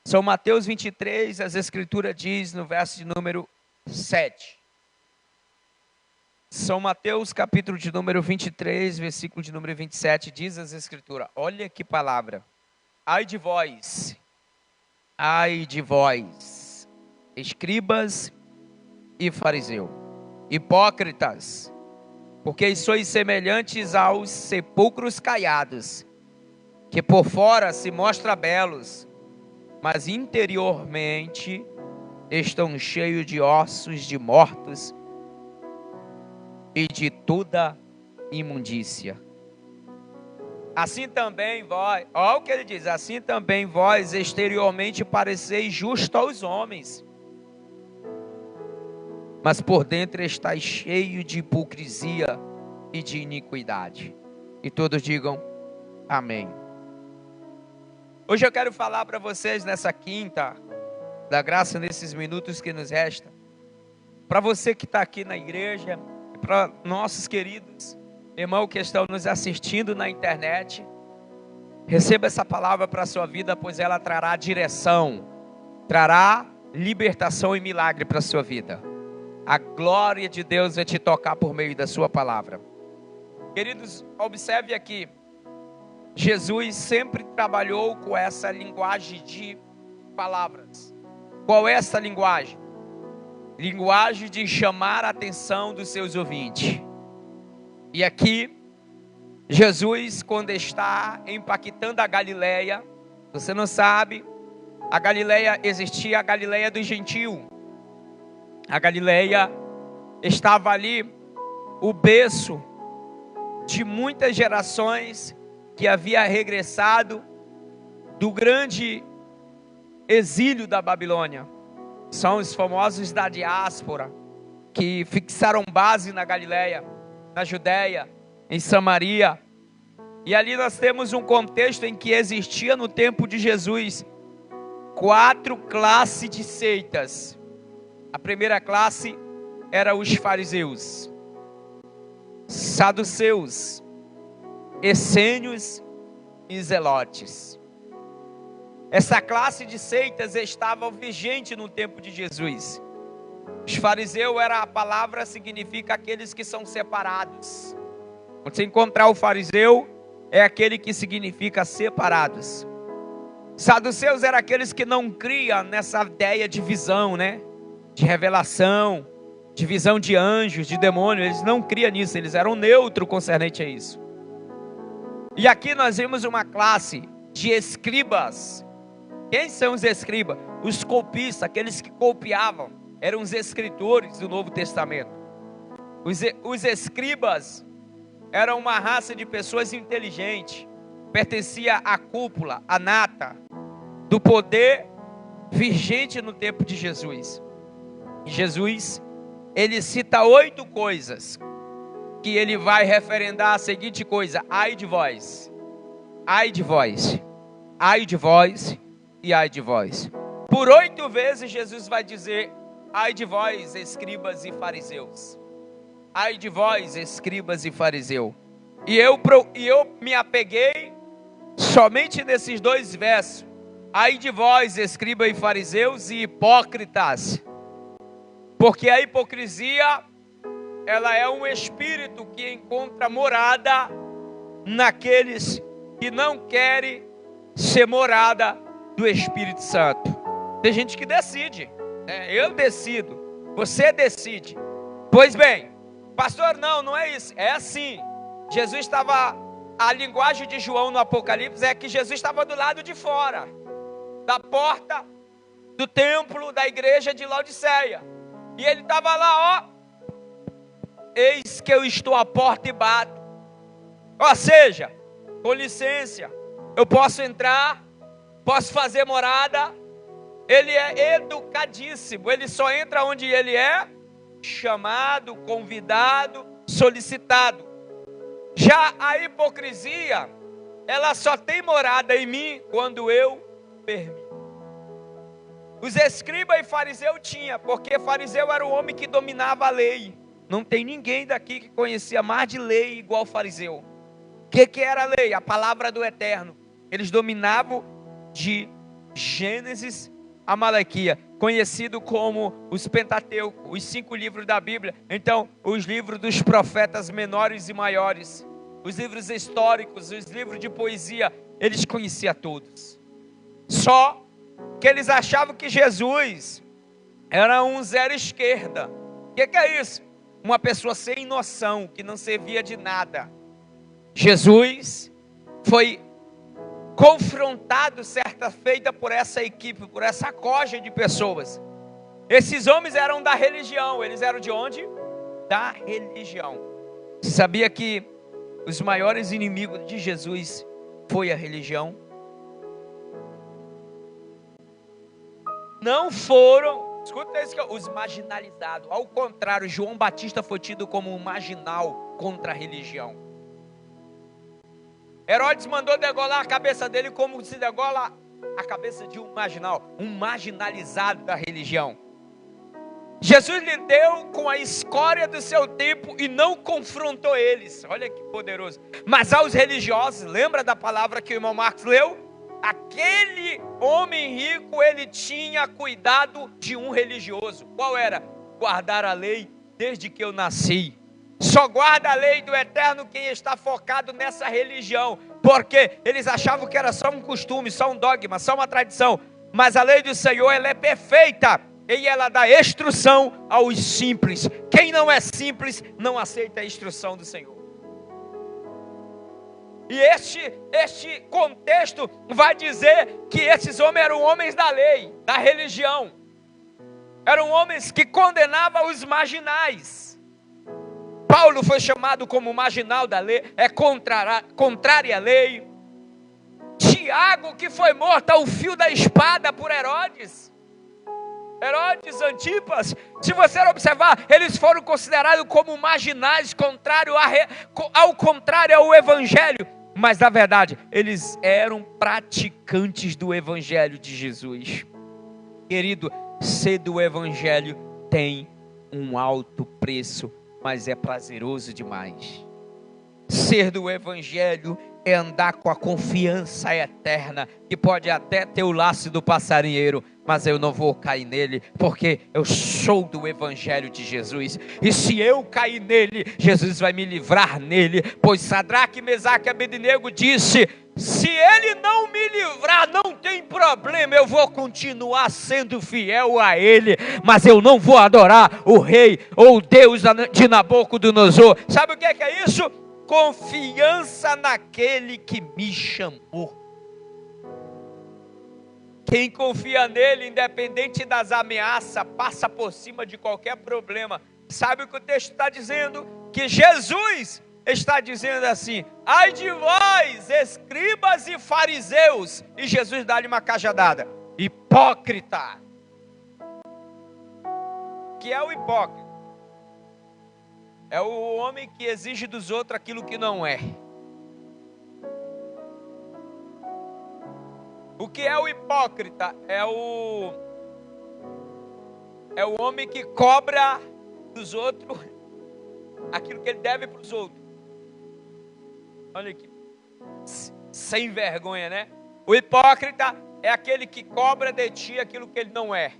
São Mateus 23, as Escrituras diz no verso de número 7. São Mateus capítulo de número 23, versículo de número 27, diz as Escrituras. Olha que palavra. Ai de vós, escribas e fariseu, hipócritas, porque sois semelhantes aos sepulcros caiados, que por fora se mostram belos, mas interiormente estão cheios de ossos de mortos e de toda imundícia. Assim também vós, olha o que ele diz, assim também vós exteriormente pareceis justos aos homens, mas por dentro estáis cheio de hipocrisia e de iniquidade. E todos digam amém. Hoje eu quero falar para vocês nessa quinta da graça, nesses minutos que nos restam, para você que está aqui na igreja, para nossos queridos irmãos que estão nos assistindo na internet, receba essa palavra para a sua vida, pois ela trará direção, trará libertação e milagre para a sua vida. A glória de Deus vai te tocar por meio da sua palavra. Queridos, observe aqui, Jesus sempre trabalhou com essa linguagem de palavras. Qual é essa linguagem? Linguagem de chamar a atenção dos seus ouvintes. E aqui, Jesus, quando está impactando a Galileia, você não sabe, a Galileia existia a Galileia do Gentio. A Galileia estava ali, o berço de muitas gerações que havia regressado do grande exílio da Babilônia. São os famosos da diáspora, que fixaram base na Galileia, na Judéia, em Samaria. E ali nós temos um contexto em que existia no tempo de Jesus 4 classes de seitas. A primeira classe era os fariseus, saduceus, essênios e zelotes. Essa classe de seitas estava vigente no tempo de Jesus. Os fariseus, a palavra significa aqueles que são separados. Quando você encontrar o fariseu, é aquele que significa separados. Saduceus eram aqueles que não criam nessa ideia de visão, né? De revelação, de visão de anjos, de demônios. Eles não criam nisso, eles eram neutros concernente a isso. E aqui nós vemos uma classe de escribas. Quem são os escribas? Os copistas, aqueles que copiavam, eram os escritores do Novo Testamento. Os escribas eram uma raça de pessoas inteligentes, pertencia à cúpula, à nata, do poder vigente no tempo de Jesus. E Jesus, ele cita 8 coisas, que ele vai referendar a seguinte coisa: ai de vós, ai de vós, ai de vós e ai de vós. Por 8 vezes Jesus vai dizer: ai de vós, escribas e fariseus. Ai de vós, escribas e fariseus. E eu me apeguei somente nesses 2 versos. Ai de vós, escribas e fariseus e hipócritas. Porque a hipocrisia, ela é um espírito que encontra morada naqueles que não querem ser morada do Espírito Santo. Tem gente que decide, né? Eu decido, você decide. Pois bem, pastor, não é isso, é assim. Jesus estava, a linguagem de João no Apocalipse é que Jesus estava do lado de fora, da porta do templo da igreja de Laodiceia. E ele estava lá, eis que eu estou à porta e bato. Ou seja, com licença, eu posso entrar, posso fazer morada. Ele é educadíssimo, ele só entra onde ele é chamado, convidado, solicitado. Já a hipocrisia, ela só tem morada em mim quando eu permito. Os escribas e fariseus tinham, porque fariseu era o homem que dominava a lei. Não tem ninguém daqui que conhecia mais de lei igual fariseu. O que era a lei? A palavra do Eterno. Eles dominavam de Gênesis a Malaquias, conhecido como os Pentateuco, os 5 livros da Bíblia. Então, os livros dos profetas menores e maiores, os livros históricos, os livros de poesia, eles conheciam todos. Só que eles achavam que Jesus era um zero esquerda. O que é isso? Uma pessoa sem noção, que não servia de nada. Jesus foi confrontado certa feita por essa equipe, por essa coja de pessoas. Esses homens eram da religião. Eles eram de onde? Da religião. Você sabia que os maiores inimigos de Jesus foi a religião? Não foram, escuta isso, os marginalizados. Ao contrário, João Batista foi tido como um marginal contra a religião. Herodes mandou degolar a cabeça dele como se degola a cabeça de um marginal, um marginalizado da religião. Jesus lidou com a escória do seu tempo e não confrontou eles. Olha que poderoso. Mas aos religiosos, lembra da palavra que o irmão Marcos leu? Aquele homem rico, ele tinha cuidado de um religioso. Qual era? Guardar a lei desde que eu nasci. Só guarda a lei do eterno quem está focado nessa religião, porque eles achavam que era só um costume, só um dogma, só uma tradição. Mas a lei do Senhor, ela é perfeita, e ela dá instrução aos simples. Quem não é simples, não aceita a instrução do Senhor. E este contexto vai dizer que esses homens eram homens da lei, da religião. Eram homens que condenavam os marginais. Paulo foi chamado como marginal da lei, é contrário à lei. Tiago, que foi morto ao fio da espada por Herodes Antipas, se você observar, eles foram considerados como marginais, ao contrário ao evangelho. Mas na verdade, eles eram praticantes do evangelho de Jesus. Querido, ser do evangelho tem um alto preço, mas é prazeroso demais. Ser do evangelho é andar com a confiança eterna, que pode até ter o laço do passarinheiro, mas eu não vou cair nele, porque eu sou do evangelho de Jesus. E se eu cair nele, Jesus vai me livrar nele, pois Sadraque, Mesaque e Abednego disse: se ele não me livrar, não tem problema, eu vou continuar sendo fiel a ele, mas eu não vou adorar o rei ou o Deus de Nabucodonosor. Sabe o que é isso? Confiança naquele que me chamou. Quem confia nele, independente das ameaças, passa por cima de qualquer problema. Sabe o que o texto está dizendo? Que Jesus está dizendo assim: ai de vós, escribas e fariseus. E Jesus dá-lhe uma cajadada: hipócrita. Que é o hipócrita? É o homem que exige dos outros aquilo que não é. O que é o hipócrita? É o homem que cobra dos outros aquilo que ele deve para os outros. Olha aqui, sem vergonha, né? O hipócrita é aquele que cobra de ti aquilo que ele não é.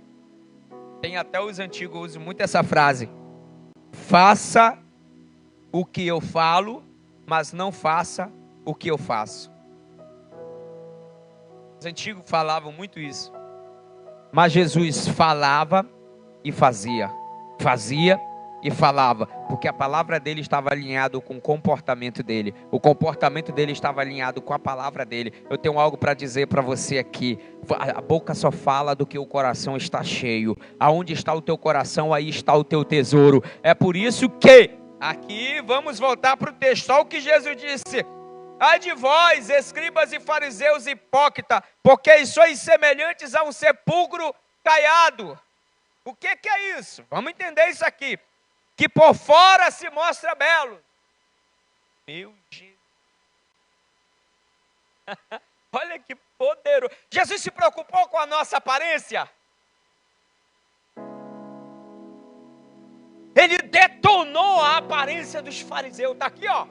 Tem até os antigos usam muito essa frase: faça o que eu falo, mas não faça o que eu faço. Os antigos falavam muito isso. Mas Jesus falava e fazia. Fazia e falava. Porque a palavra dele estava alinhado com o comportamento dele. O comportamento dele estava alinhado com a palavra dele. Eu tenho algo para dizer para você aqui. A boca só fala do que o coração está cheio. Aonde está o teu coração, aí está o teu tesouro. É por isso que, aqui vamos voltar para o texto. Olha o que Jesus disse: ai de vós, escribas e fariseus hipócritas, porque sois semelhantes a um sepulcro caiado. O que é isso? Vamos entender isso aqui. Que por fora se mostra belo. Meu Jesus. Olha que poderoso. Jesus se preocupou com a nossa aparência. Ele detonou a aparência dos fariseus. Está aqui, ó.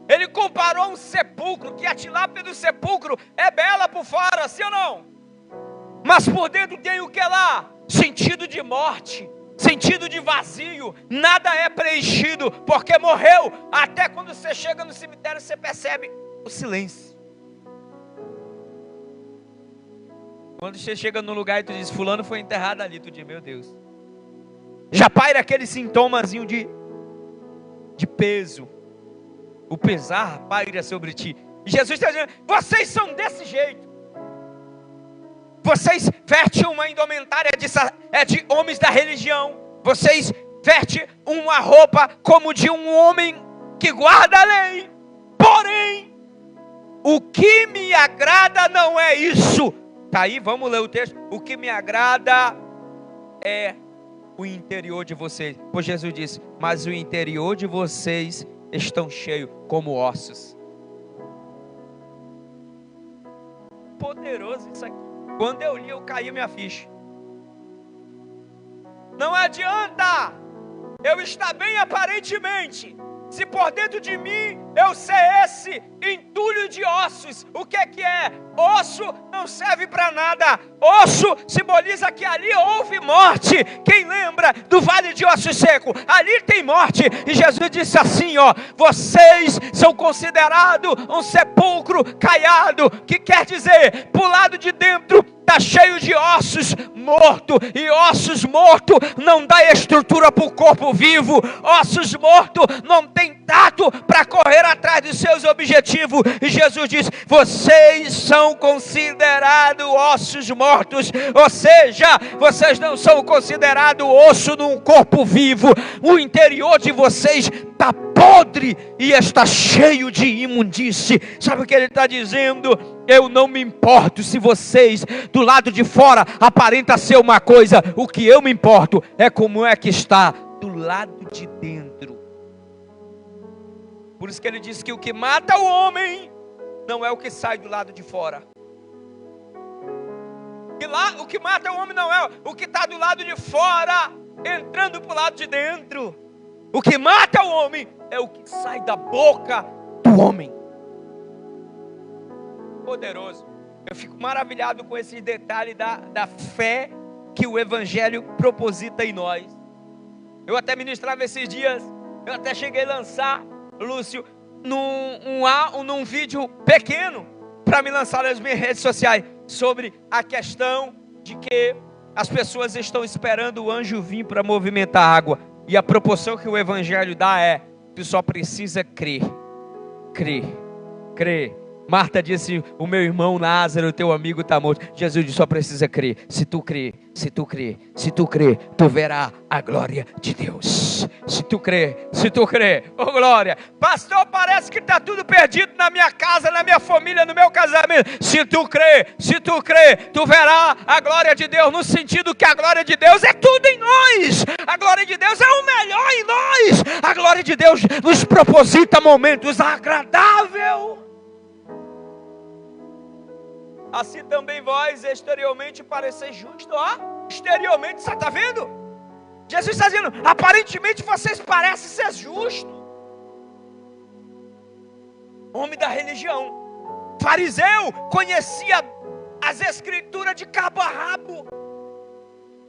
Ele comparou um sepulcro, que a tilápia do sepulcro é bela por fora, sim ou não? Mas por dentro tem o que lá? Sentido de morte, sentido de vazio, nada é preenchido, porque morreu. Até quando você chega no cemitério, você percebe o silêncio. Quando você chega no lugar e tu diz, fulano foi enterrado ali, tu diz, meu Deus. Já paira aquele sintomazinho de peso. O pesar paira sobre ti. E Jesus está dizendo, vocês são desse jeito. Vocês vestem uma indumentária de homens da religião. Vocês vestem uma roupa como de um homem que guarda a lei. Porém, o que me agrada não é isso. Tá aí, vamos ler o texto. O que me agrada é o interior de vocês. Pois Jesus disse, mas o interior de vocês estão cheios como ossos. Poderoso isso aqui. Quando eu li, eu caí minha ficha. Não adianta eu estar bem aparentemente, se por dentro de mim eu ser esse entulho de ossos. O que é? Osso não serve para nada. Osso simboliza que ali houve morte. Quem lembra do vale de ossos seco? Ali tem morte. E Jesus disse assim, ó, vocês são considerados um sepulcro caiado. Que quer dizer, pro lado de dentro está cheio de ossos mortos. E ossos mortos não dá estrutura para o corpo vivo. Ossos mortos não tem tato para correr atrás dos seus objetivos. E Jesus diz, vocês são considerados ossos mortos. Ou seja, vocês não são considerados osso num corpo vivo. O interior de vocês está podre e está cheio de imundície. Sabe o que ele está dizendo? Eu não me importo se vocês do lado de fora aparenta ser uma coisa. O que eu me importo é como é que está do lado de dentro. Por isso que ele diz que o que mata o homem não é o que sai do lado de fora. E lá o que mata o homem não é o que está do lado de fora entrando para o lado de dentro. O que mata o homem é o que sai da boca do homem. Poderoso. Eu fico maravilhado com esse detalhe da fé que o Evangelho proposita em nós. Eu até ministrava esses dias, eu até cheguei a lançar, Lúcio, num vídeo pequeno, para me lançar nas minhas redes sociais, sobre a questão de que as pessoas estão esperando o anjo vir para movimentar a água. E a proporção que o Evangelho dá é, tu só precisa crer. Crer, crer. Marta disse, o meu irmão Lázaro, o teu amigo está morto. Jesus disse, só precisa crer. Se tu crer, se tu crer, se tu crer, tu verás a glória de Deus. Se tu crer, oh glória. Pastor, parece que está tudo perdido na minha casa, na minha família, no meu casamento. Se tu crer, tu verás a glória de Deus. No sentido que a glória de Deus é tudo em nós. A glória de Deus é o melhor em nós. A glória de Deus nos proposita momentos agradáveis. Assim também vós exteriormente pareceis justos. Ó, exteriormente, você está vendo? Jesus está dizendo, aparentemente vocês parecem ser justos. Homem da religião, fariseu, conhecia as escrituras de cabo a rabo.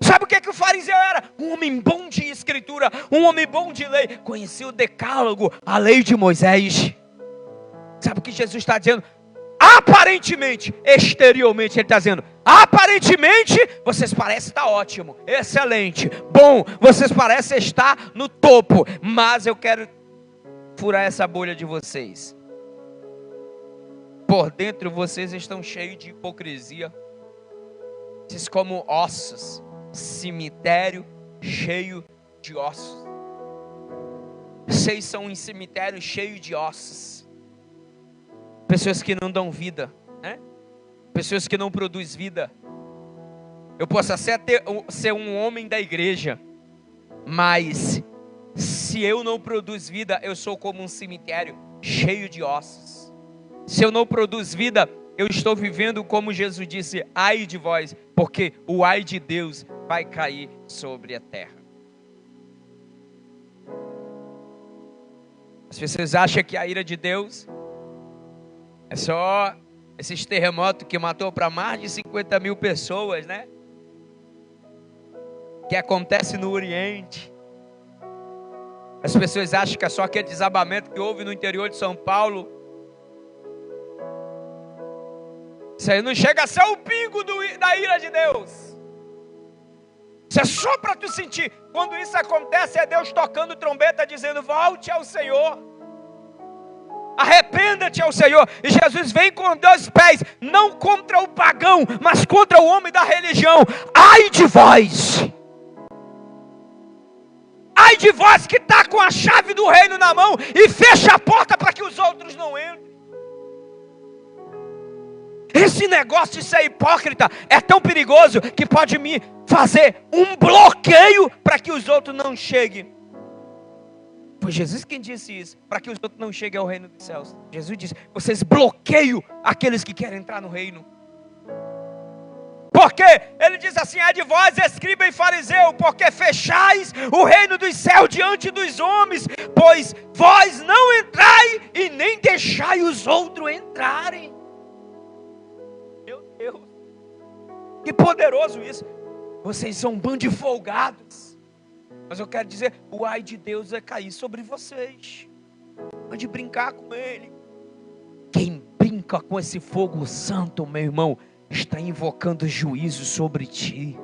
Sabe o que o fariseu era? Um homem bom de escritura, um homem bom de lei. Conhecia o decálogo, a lei de Moisés. Sabe o que Jesus está dizendo? Aparentemente, exteriormente, ele está dizendo, aparentemente, vocês parecem estar ótimo, excelente, bom, vocês parecem estar no topo, mas eu quero furar essa bolha de vocês. Por dentro vocês estão cheios de hipocrisia, vocês como ossos, cemitério cheio de ossos. Vocês são um cemitério cheio de ossos. Pessoas que não dão vida, né? Pessoas que não produzem vida. Eu posso até ser um homem da igreja, mas se eu não produzo vida, eu sou como um cemitério cheio de ossos. Se eu não produzo vida, eu estou vivendo como Jesus disse, ai de vós, porque o ai de Deus vai cair sobre a terra. As pessoas acham que a ira de Deus é só Esses terremotos que matou para mais de 50 mil pessoas, né? Que acontece no Oriente. As pessoas acham que é só aquele desabamento que houve no interior de São Paulo. Isso aí não chega a ser o pingo da ira de Deus. Isso é só para tu sentir. Quando isso acontece, é Deus tocando trombeta, dizendo: volte ao Senhor. Arrependa-te ao Senhor. E Jesus vem com 2 pés, não contra o pagão, mas contra o homem da religião. Ai de vós! Ai de vós que está com a chave do reino na mão e fecha a porta para que os outros não entrem. Esse negócio de ser hipócrita é tão perigoso que pode me fazer um bloqueio para que os outros não cheguem. Foi Jesus quem disse isso, para que os outros não cheguem ao reino dos céus. Jesus disse: vocês bloqueiam aqueles que querem entrar no reino. Porque ele diz assim: ai de vós, escriba e fariseu, porque fechais o reino dos céus diante dos homens, pois vós não entrai e nem deixai os outros entrarem. Meu Deus, que poderoso isso. Vocês são um bando de folgados. Mas eu quero dizer, o ai de Deus vai cair sobre vocês. Pode brincar com ele. Quem brinca com esse fogo santo, meu irmão, está invocando juízo sobre ti.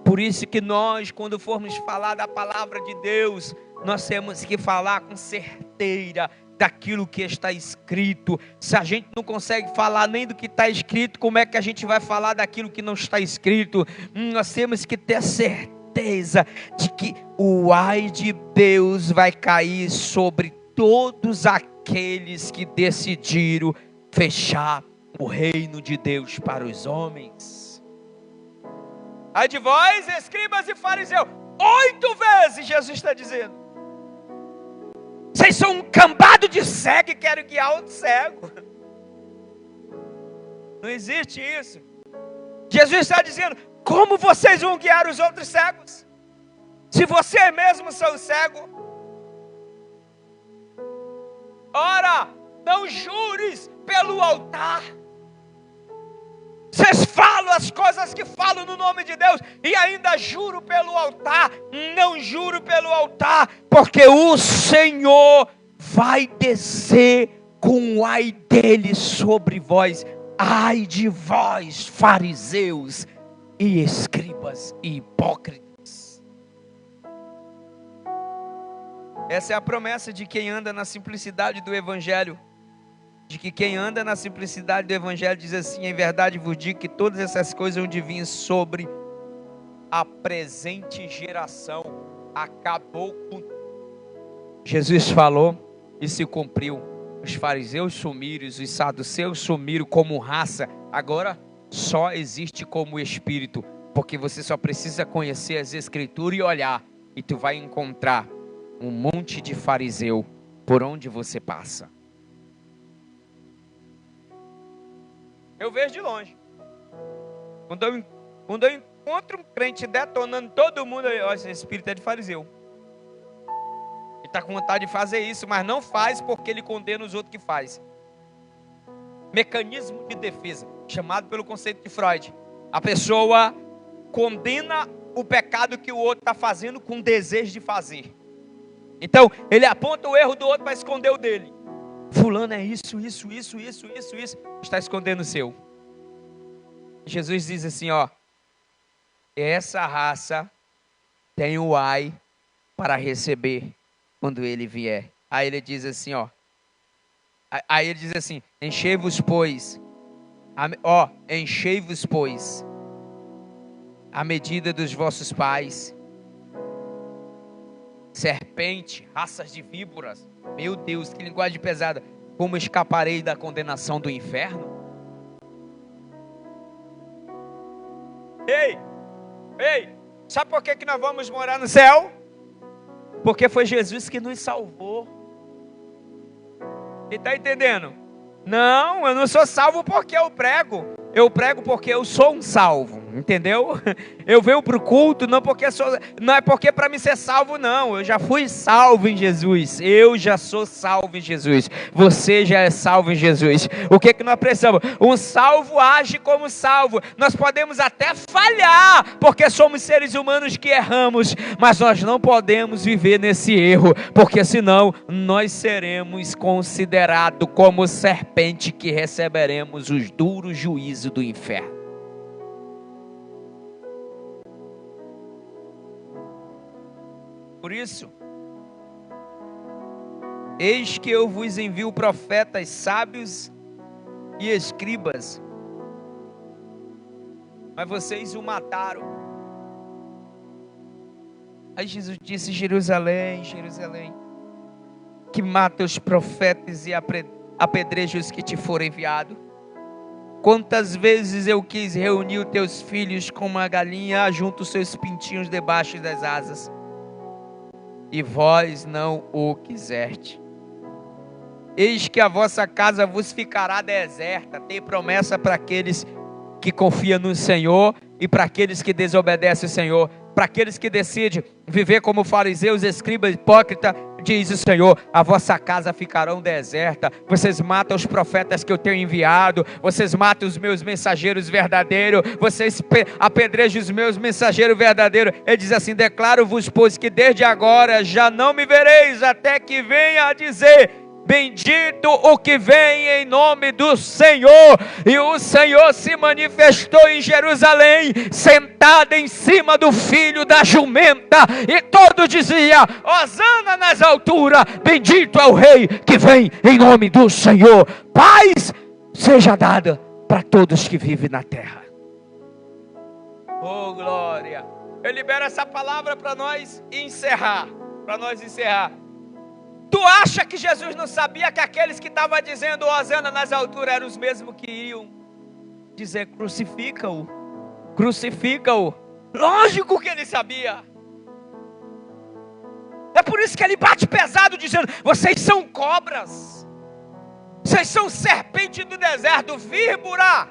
Por isso que nós, quando formos falar da palavra de Deus, nós temos que falar com certeza daquilo que está escrito. Se a gente não consegue falar nem do que está escrito, como é que a gente vai falar daquilo que não está escrito? Nós temos que ter certeza de que o ai de Deus vai cair sobre todos aqueles que decidiram fechar o reino de Deus para os homens. Ai de vós, escribas e fariseus, 8 vezes Jesus está dizendo. Vocês são um cambado de cego e querem guiar outro cego. Não existe isso. Jesus está dizendo: como vocês vão guiar os outros cegos? Se você mesmo são cego. Ora, não jures pelo altar. Vocês falam as coisas que falam no nome de Deus e ainda juro pelo altar. Não juro pelo altar, porque o Senhor vai descer com o ai dele sobre vós. Ai de vós, fariseus e escribas e hipócritas. Essa é a promessa de quem anda na simplicidade do Evangelho. De que quem anda na simplicidade do Evangelho diz assim: em verdade vos digo que todas essas coisas hão de vir sobre a presente geração. Acabou com... Jesus falou e se cumpriu. Os fariseus sumiram, os saduceus sumiram como raça. Agora só existe como espírito, porque você só precisa conhecer as escrituras e olhar, e tu vai encontrar um monte de fariseu por onde você passa. Eu vejo de longe. Quando eu encontro um crente detonando todo mundo, esse espírito é de fariseu. Ele está com vontade de fazer isso, mas não faz porque ele condena os outros que faz. Mecanismo de defesa, chamado pelo conceito de Freud. A pessoa condena o pecado que o outro está fazendo com desejo de fazer. Então, ele aponta o erro do outro para esconder o dele. Fulano é isso. Está escondendo o seu. Jesus diz assim, ó: essa raça tem o ai para receber quando ele vier. Aí ele diz assim, ó. Aí ele diz assim: enchei-vos, pois. Enchei-vos, pois, a medida dos vossos pais. Serpente, raças de víboras. Meu Deus, que linguagem pesada. Como escaparei da condenação do inferno? Ei, sabe por que nós vamos morar no céu? Porque foi Jesus que nos salvou. Você está entendendo? Não, eu não sou salvo porque eu prego. Eu prego porque eu sou um salvo. entendeu? Eu venho para o culto não é porque para me ser salvo, não. Eu já fui salvo em Jesus. Eu já sou salvo em Jesus. Você já é salvo em Jesus. O que nós precisamos? Um salvo age como salvo. Nós podemos até falhar, porque somos seres humanos que erramos, mas nós não podemos viver nesse erro, porque senão nós seremos considerados como serpente que receberemos os duros juízos do inferno. Por isso, eis que eu vos envio profetas sábios e escribas, mas vocês o mataram. Aí Jesus disse: Jerusalém, Jerusalém, que mata os profetas e apedreja os que te foram enviados. Quantas vezes eu quis reunir os teus filhos como uma galinha junto os seus pintinhos debaixo das asas, e vós não o quiseste. Eis que a vossa casa vos ficará deserta. Tem promessa para aqueles que confiam no Senhor e para aqueles que desobedecem o Senhor. Para aqueles que decidem viver como fariseus, escribas, hipócritas, diz o Senhor: a vossa casa ficará deserta. Vocês matam os profetas que eu tenho enviado, vocês matam os meus mensageiros verdadeiros, vocês apedrejam os meus mensageiros verdadeiros. Ele diz assim: declaro-vos, pois, que desde agora já não me vereis, até que venha a dizer: bendito o que vem em nome do Senhor. E o Senhor se manifestou em Jerusalém, sentado em cima do filho da jumenta, e todos diziam: hosana nas alturas, bendito é o rei que vem em nome do Senhor. Paz seja dada para todos que vivem na terra. Oh glória! Eu libero essa palavra para nós encerrar. Tu acha que Jesus não sabia que aqueles que estavam dizendo hosana nas alturas eram os mesmos que iam dizer: crucifica-o, crucifica-o? Lógico que ele sabia. É por isso que ele bate pesado dizendo: vocês são cobras, vocês são serpente do deserto, víbora,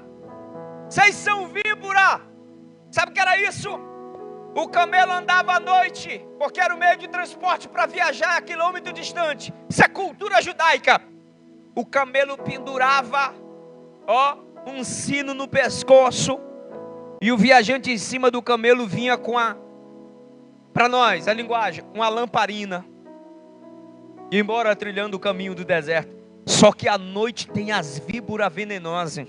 vocês são víbora. Sabe o que era isso? O camelo andava à noite, porque era o meio de transporte para viajar a quilômetro distante. Isso é cultura judaica. O camelo pendurava, um sino no pescoço, e o viajante em cima do camelo vinha com para nós, a linguagem, uma lamparina, embora trilhando o caminho do deserto. Só que à noite tem as víboras venenosas.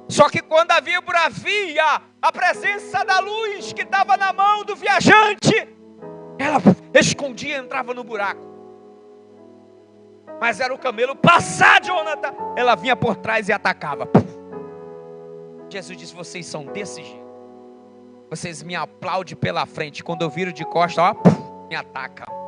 Só que quando a víbora via a presença da luz que estava na mão do viajante, ela escondia e entrava no buraco. Mas era o camelo passar, Jonathan. Ela vinha por trás e atacava. Jesus disse: vocês são desse jeito. Vocês me aplaudem pela frente. Quando eu viro de costas, me atacam.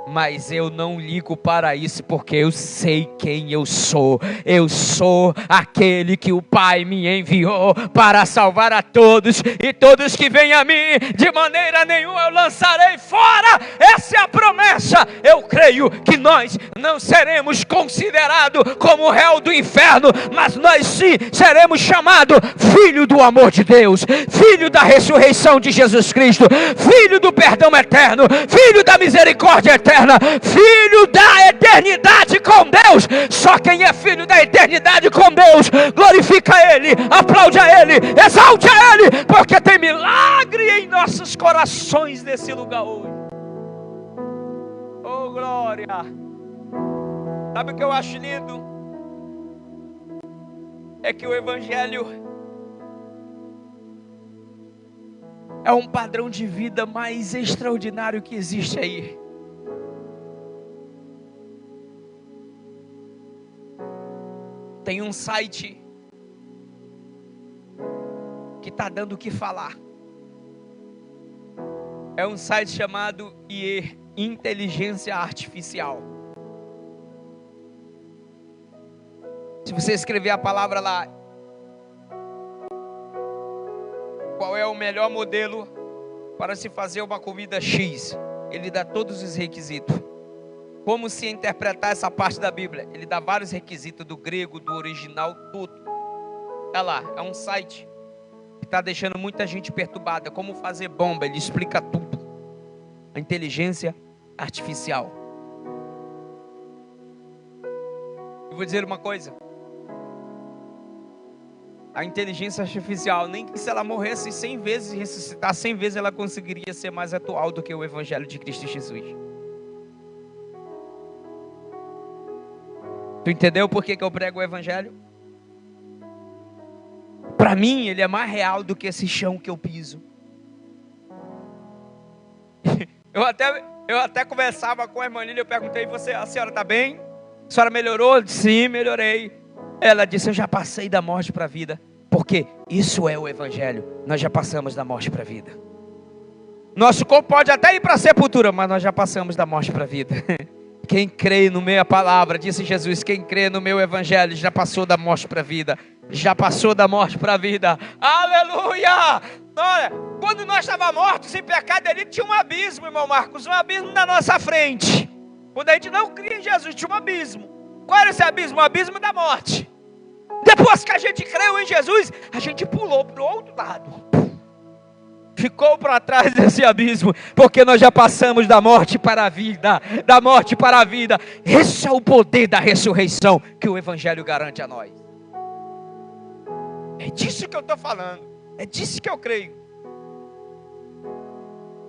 Mas eu não ligo para isso, porque eu sei quem eu sou. Eu sou aquele que o Pai me enviou para salvar a todos, e todos que vêm a mim, de maneira nenhuma eu lançarei fora. Essa é a promessa. Eu creio que nós não seremos considerados como réu do inferno, mas nós sim seremos chamados filho do amor de Deus, filho da ressurreição de Jesus Cristo, filho do perdão eterno, filho da misericórdia eterna, filho da eternidade com Deus. Só quem é filho da eternidade com Deus glorifica Ele, aplaude a Ele, exalte a Ele, porque tem milagre em nossos corações nesse lugar hoje. Oh glória! Sabe o que eu acho lindo? É que o Evangelho é um padrão de vida mais extraordinário que existe aí. Tem um site que está dando o que falar. É um site chamado IE, Inteligência Artificial. Se você escrever a palavra lá, qual é o melhor modelo para se fazer uma comida X, ele dá todos os requisitos. Como se interpretar essa parte da Bíblia, ele dá vários requisitos do grego, do original, tudo. Olha lá, é um site que está deixando muita gente perturbada. Como fazer bomba, ele explica tudo. A inteligência artificial. Eu vou dizer uma coisa. A inteligência artificial, nem que se ela morresse 100 vezes e ressuscitar 100 vezes, ela conseguiria ser mais atual do que o Evangelho de Cristo Jesus. Tu entendeu por que eu prego o Evangelho? Para mim, ele é mais real do que esse chão que eu piso. Eu até conversava com a irmã Lília, eu perguntei, a senhora está bem? A senhora melhorou? Sim, melhorei. Ela disse, eu já passei da morte para a vida. Porque isso é o Evangelho. Nós já passamos da morte para a vida. Nosso corpo pode até ir para a sepultura, mas nós já passamos da morte para a vida. Quem crê no minha palavra, disse Jesus, quem crê no meu Evangelho já passou da morte para a vida. Já passou da morte para a vida. Aleluia! Olha, quando nós estávamos mortos em pecado, ele tinha um abismo, irmão Marcos, um abismo na nossa frente. Quando a gente não cria em Jesus, tinha um abismo. Qual era esse abismo? O abismo da morte. Depois que a gente creu em Jesus, a gente pulou para o outro lado. Ficou para trás desse abismo, porque nós já passamos da morte para a vida. Da morte para a vida. Esse é o poder da ressurreição que o Evangelho garante a nós. É disso que eu estou falando. É disso que eu creio.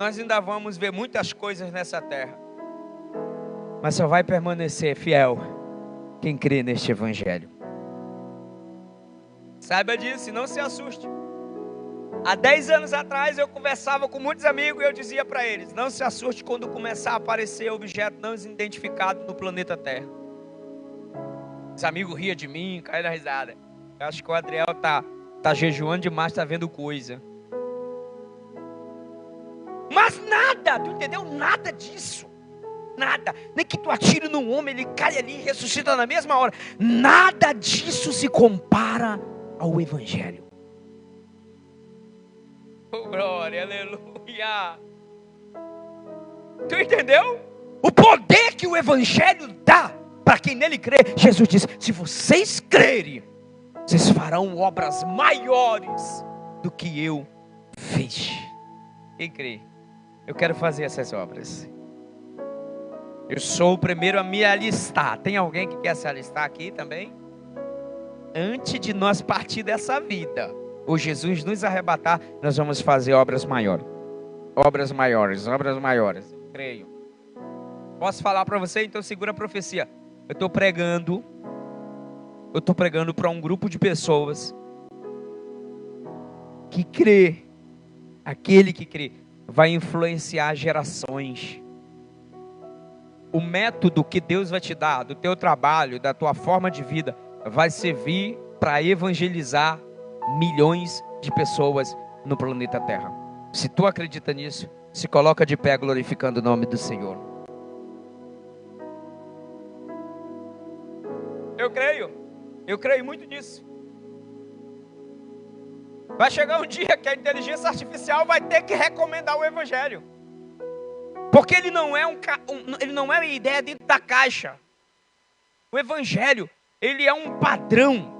Nós ainda vamos ver muitas coisas nessa terra. Mas só vai permanecer fiel quem crê neste Evangelho. Saiba disso e não se assuste. Há 10 anos atrás eu conversava com muitos amigos e eu dizia para eles, não se assuste quando começar a aparecer objeto não identificado no planeta Terra. Os amigos riam de mim, caíram na risada. Eu acho que o Adriel tá jejuando demais, tá vendo coisa. Mas nada, tu entendeu? Nada disso. Nada, nem que tu atire num homem, ele cai ali e ressuscita na mesma hora. Nada disso se compara ao Evangelho. Oh, glória, aleluia. Tu entendeu? O poder que o Evangelho dá para quem nele crê. Jesus disse, se vocês crerem, vocês farão obras maiores do que eu fiz. Quem crê? Eu quero fazer essas obras. Eu sou o primeiro a me alistar. Tem alguém que quer se alistar aqui também? Antes de nós partir dessa vida, ou Jesus nos arrebatar, nós vamos fazer obras maiores. Obras maiores, obras maiores. Eu creio. Posso falar para você? Então segura a profecia. Eu estou pregando para um grupo de pessoas que crê. Aquele que crê vai influenciar gerações. O método que Deus vai te dar, do teu trabalho, da tua forma de vida, vai servir para evangelizar milhões de pessoas no planeta Terra. Se tu acredita nisso, se coloca de pé glorificando o nome do Senhor. Eu creio muito nisso. Vai chegar um dia que a inteligência artificial vai ter que recomendar o Evangelho. Porque ele não é uma ideia dentro da caixa. O Evangelho, ele é um padrão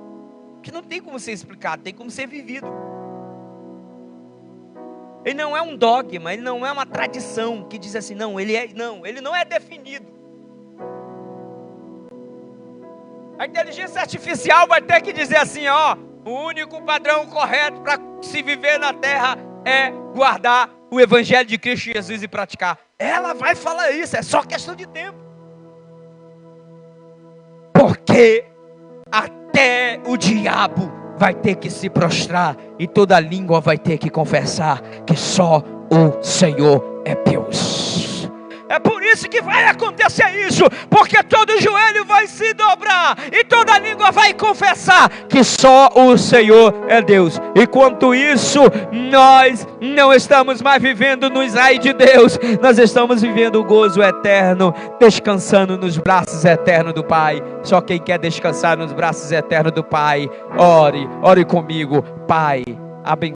que não tem como ser explicado, tem como ser vivido. Ele não é um dogma, ele não é uma tradição que diz assim, ele não é definido. A inteligência artificial vai ter que dizer assim, o único padrão correto para se viver na terra é guardar o Evangelho de Cristo Jesus e praticar. Ela vai falar isso, é só questão de tempo. Porque até o diabo vai ter que se prostrar e toda língua vai ter que confessar que só o Senhor é Deus. É por isso que vai acontecer isso, porque todo joelho vai se dobrar e toda língua vai confessar que só o Senhor é Deus. E quanto isso, nós não estamos mais vivendo no Israel de Deus, nós estamos vivendo o gozo eterno, descansando nos braços eternos do Pai. Só quem quer descansar nos braços eternos do Pai, ore comigo. Pai, abençoe.